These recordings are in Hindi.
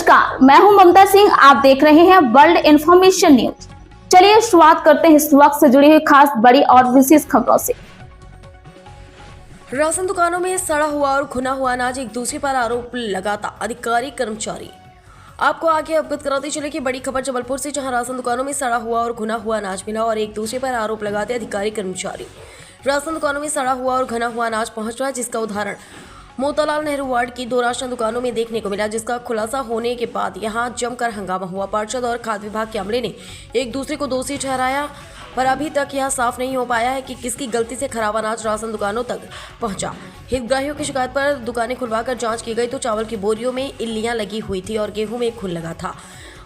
नमस्कार, मैं हूं ममता सिंह। आप देख रहे हैं वर्ल्ड इंफॉर्मेशन न्यूज। चलिए शुरुआत करते हैं इस वक्त से जुड़ी हुई खास बड़ी और विशेष खबरों से। राशन दुकानों में सड़ा हुआ और खुना हुआ अनाज एक दूसरे पर आरोप लगाता अधिकारी कर्मचारी। आपको आगे अवगत कराते चले कि बड़ी खबर जबलपुर से, जहां राशन दुकानों में सड़ा हुआ और घुना हुआ अनाज मिला और एक दूसरे पर आरोप लगाते अधिकारी कर्मचारी। राशन दुकानों में सड़ा हुआ और घना हुआ अनाज पहुंच रहा है, जिसका उदाहरण मोतीलाल नेहरू वार्ड की 2 राशन दुकानों में देखने को मिला, जिसका खुलासा होने के बाद यहां जमकर हंगामा हुआ। पार्षद और खाद्य विभाग के अमले ने एक दूसरे को दोषी ठहराया, पर अभी तक यह साफ नहीं हो पाया है कि किसकी गलती से खराब अनाज राशन दुकानों तक पहुंचा। हितग्राहियों की शिकायत पर दुकानें खुलवाकर जांच की गई तो चावल की बोरियों में इल्लियां लगी हुई थी और गेहूं में खून लगा था।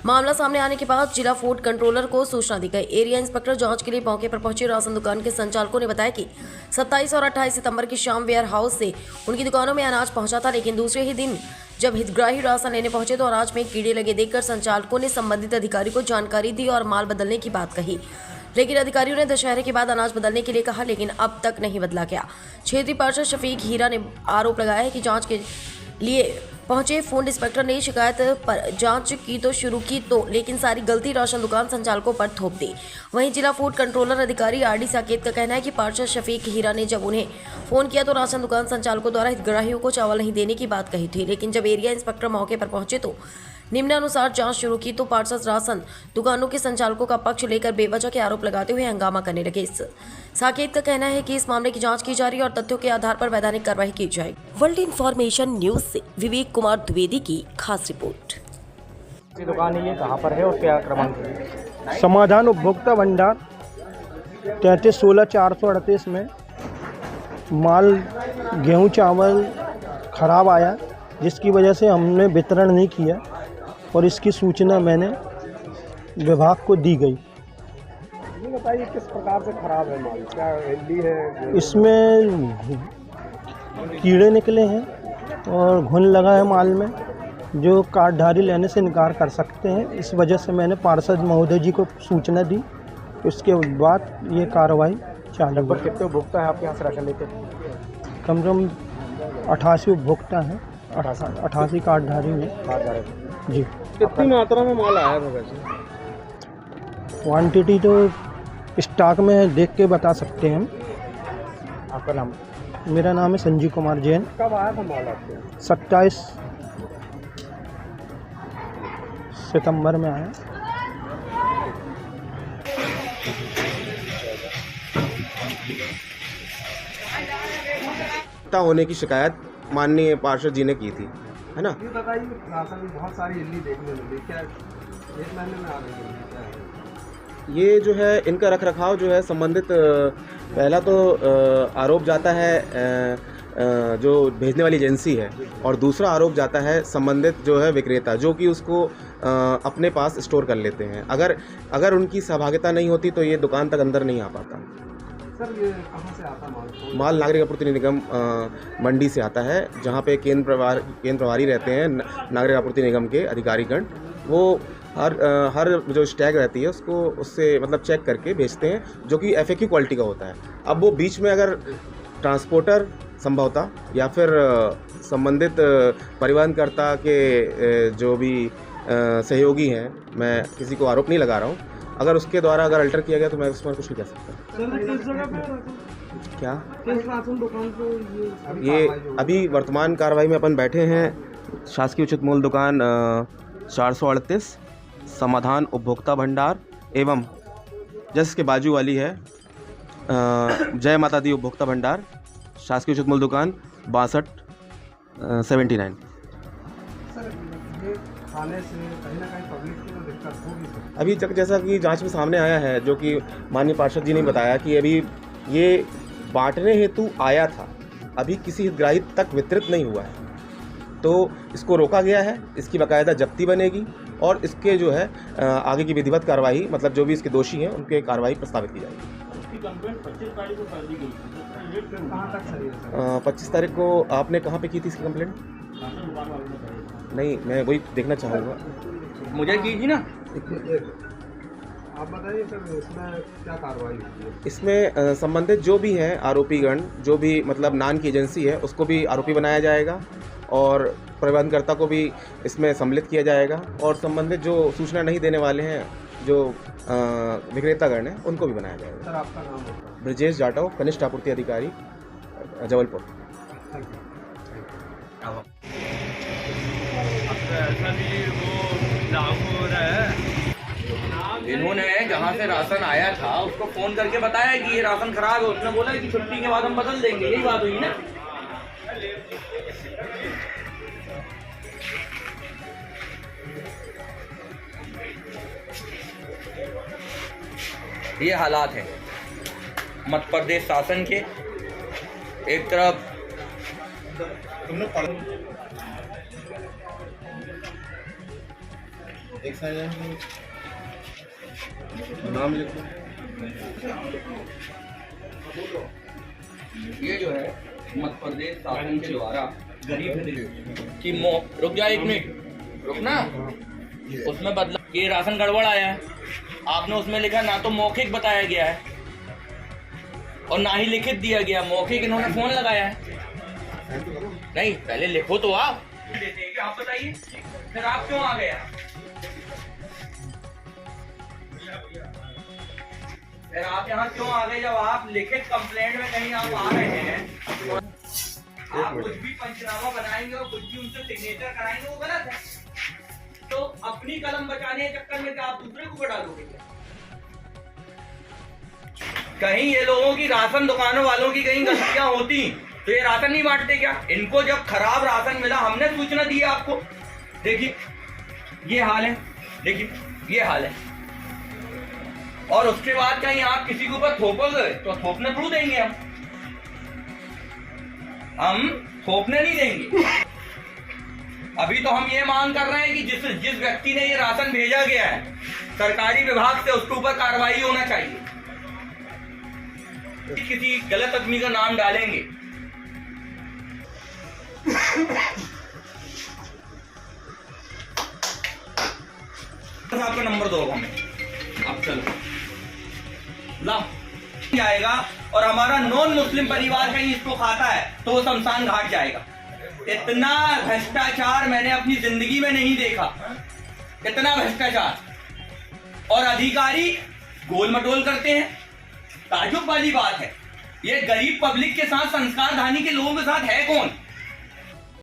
मामला सामने आने के बाद जिला फूड कंट्रोलर को सूचना दी गई। एरिया इंस्पेक्टर जांच के लिए मौके पर पहुंचे। राशन दुकान के संचालकों ने बताया कि 27 और 28 सितंबर की शाम वेयर हाउस से उनकी दुकानों में अनाज पहुंचा था, लेकिन दूसरे ही दिन जब हितग्राही राशन लेने पहुंचे तो अनाज में कीड़े लगे देखकर संचालकों ने संबंधित अधिकारी को जानकारी दी और माल बदलने की बात कही, लेकिन अधिकारियों ने दशहरे के बाद अनाज बदलने के लिए कहा, लेकिन अब तक नहीं बदला गया। क्षेत्रीय पार्षद शफीक हीरा ने आरोप लगाया है कि जांच के लिए पहुंचे फूड इंस्पेक्टर ने शिकायत पर जांच की तो शुरू की लेकिन सारी गलती राशन दुकान संचालकों पर थोप दी। वहीं जिला फूड कंट्रोलर अधिकारी आरडी साकेत का कहना है कि पार्षद शफीक हीरा ने जब उन्हें फोन किया तो राशन दुकान संचालकों द्वारा हितग्राहियों को चावल नहीं देने की बात कही थी, लेकिन जब एरिया इंस्पेक्टर मौके पर पहुंचे तो निम्नानुसार जांच शुरू की तो पार्षद राशन दुकानों के संचालकों का पक्ष लेकर बेवजह के आरोप लगाते हुए हंगामा करने लगे। साकेत का कहना है कि इस मामले की जांच की जा रही है और तथ्यों के आधार पर वैधानिक कार्रवाई की जाएगी। वर्ल्ड इंफॉर्मेशन न्यूज से विवेक कुमार द्विवेदी की खास रिपोर्ट। दुकान ये कहाँ पर है और क्या क्रमांक है? समाधान उपभोक्ता भंडार 33-16-438 में माल गेहूं चावल खराब आया, जिसकी वजह से हमने वितरण नहीं किया और इसकी सूचना मैंने विभाग को दी गई। ये बताइए किस प्रकार से खराब है माल, क्या हेल्दी है? इसमें कीड़े निकले हैं और घुन लगा है माल में, जो कार्डधारी लेने से इनकार कर सकते हैं। इस वजह से मैंने पार्षद महोदय जी को सूचना दी, उसके बाद ये कार्रवाई चालू है। कितने उपभोक्ता है आपके यहाँ से राशन लेते? कम से कम 88 उपभोक्ता हैं, 88 कार्डधारी में जी। कितनी मात्रा में माल आया है वैसे? क्वांटिटी तो स्टॉक में देख के बता सकते हैं हम। आपका नाम? मेरा नाम है संजीव कुमार जैन। कब आया था माल आपके? 27 सितंबर में आया। होने की शिकायत माननीय पार्षद जी ने की थी, है ना? ये बताइए, राशन में बहुत सारी इल्ली देखने मिली, क्या एक महीने में आ रही है? ये जो है इनका रखरखाव जो है संबंधित, पहला तो आरोप जाता है जो भेजने वाली एजेंसी है, और दूसरा आरोप जाता है संबंधित जो है विक्रेता, जो कि उसको अपने पास स्टोर कर लेते हैं। अगर उनकी सहभागिता नहीं होती तो ये दुकान तक अंदर नहीं आ पाता। सर ये कहाँ से आता माल नागरिक आपूर्ति निगम मंडी से आता है, जहाँ पे केंद्र प्रभारी रहते हैं नागरिक आपूर्ति निगम के अधिकारीगण। वो हर जो स्टैग रहती है उससे मतलब चेक करके भेजते हैं, जो कि FAQ क्वालिटी का होता है। अब वो बीच में अगर ट्रांसपोर्टर संभवतः या फिर संबंधित परिवहनकर्ता के जो भी सहयोगी हैं, मैं किसी को आरोप नहीं लगा रहा हूँ, अगर उसके द्वारा अगर अल्टर किया गया तो मैं उसमें कुछ नहीं कह सकता। क्या ये अभी वर्तमान कार्रवाई में अपन बैठे हैं शासकीय उचित मूल्य दुकान 438 समाधान उपभोक्ता भंडार एवं जिसके बाजू वाली है जय माता दी उपभोक्ता भंडार, शासकीय उचित मूल्य दुकान 6279। खाने से कहीं ना कहीं पब्लिक की तो दिक्कत होगी सर। अभी तक जैसा कि जांच में सामने आया है, जो कि माननीय पार्षद जी ने बताया कि अभी ये बांटने हेतु आया था, अभी किसी हितग्राही तक वितरित नहीं हुआ है, तो इसको रोका गया है। इसकी बाकायदा जब्ती बनेगी और इसके जो है आगे की विधिवत कार्रवाई, मतलब जो भी इसके दोषी हैं उनके कार्रवाई प्रस्तावित की जाएगी। उसकी कंप्लेंट 25 तारीख को कर दी गई, कहाँ तक सही है? 25 तारीख को आपने कहाँ पे की थी इसकी कंप्लेंट? नहीं, मैं वही देखना चाहूँगा। मुझे कीजिए ना। आप बताइए सर, इसमें क्या कार्रवाई होती है? इसमें संबंधित जो भी हैं आरोपीगण, जो भी मतलब नान की एजेंसी है, उसको भी आरोपी बनाया जाएगा और प्रबंधकर्ता को भी इसमें सम्मिलित किया जाएगा और संबंधित जो सूचना नहीं देने वाले हैं, जो विक्रेतागण हैं, उनको भी बनाया जाएगा। सर आपका नाम होता है? ब्रजेश जाटव, कनिष्ठ आपूर्ति अधिकारी, जबलपुर। Thank you. ऐसा नहीं वो लागू हो रहा है। इन्होंने जहाँ से राशन आया था उसको फोन करके बताया कि ये राशन खराब है, उसने बोला कि छुट्टी के बाद हम बदल देंगे, यही बात हुई ना। ये हालात हैं मध्य प्रदेश शासन के। एक तरफ नाम लिखो। ये जो है मध्य प्रदेश शासन के द्वारा गरीब की रुक जा एक मिनट, रुकना। उसमें बदला ये राशन गड़बड़ आया है, आपने उसमें लिखा ना तो मौखिक बताया गया है और ना ही लिखित दिया गया। मौखिक इन्होंने फोन लगाया है। नहीं, पहले लिखो तो आप देते हैं कि आप बताइए फिर आप क्यों आ गए? फिर आप यहाँ क्यों आ गए जब आप लिखित कंप्लेंट में कहीं आप आ रहे हैं? आप कुछ भी पंचनामा बनाएंगे और कुछ भी उनसे सिग्नेचर कराएंगे, वो गलत है। तो अपनी कलम बचाने के चक्कर में क्या आप दूसरे को बढ़ा दोगे? कहीं ये लोगों की राशन दुकानों वालों की कहीं गलतियां होती तो ये राशन नहीं बांटते क्या? इनको जब खराब राशन मिला हमने सूचना दी आपको। देखिए ये हाल है, देखिए ये हाल है। और उसके बाद कहीं आप किसी के ऊपर थोपोगे तो थोपने थोड़ी देंगे हम थोपने नहीं देंगे। अभी तो हम ये मांग कर रहे हैं कि जिस व्यक्ति ने ये राशन भेजा गया है सरकारी विभाग से, उसके ऊपर कार्रवाई होना चाहिए। किसी गलत आदमी का नाम डालेंगे तो आपका नंबर दो हमें, अब चलो ला जाएगा। और हमारा नॉन मुस्लिम परिवार कहीं इसको खाता है तो वो शमशान घाट जाएगा। इतना भ्रष्टाचार मैंने अपनी जिंदगी में नहीं देखा, इतना भ्रष्टाचार। और अधिकारी गोल मटोल करते हैं। ताज्जुब वाली बात है, ये गरीब पब्लिक के साथ, संस्कारधानी के लोगों के साथ है कौन?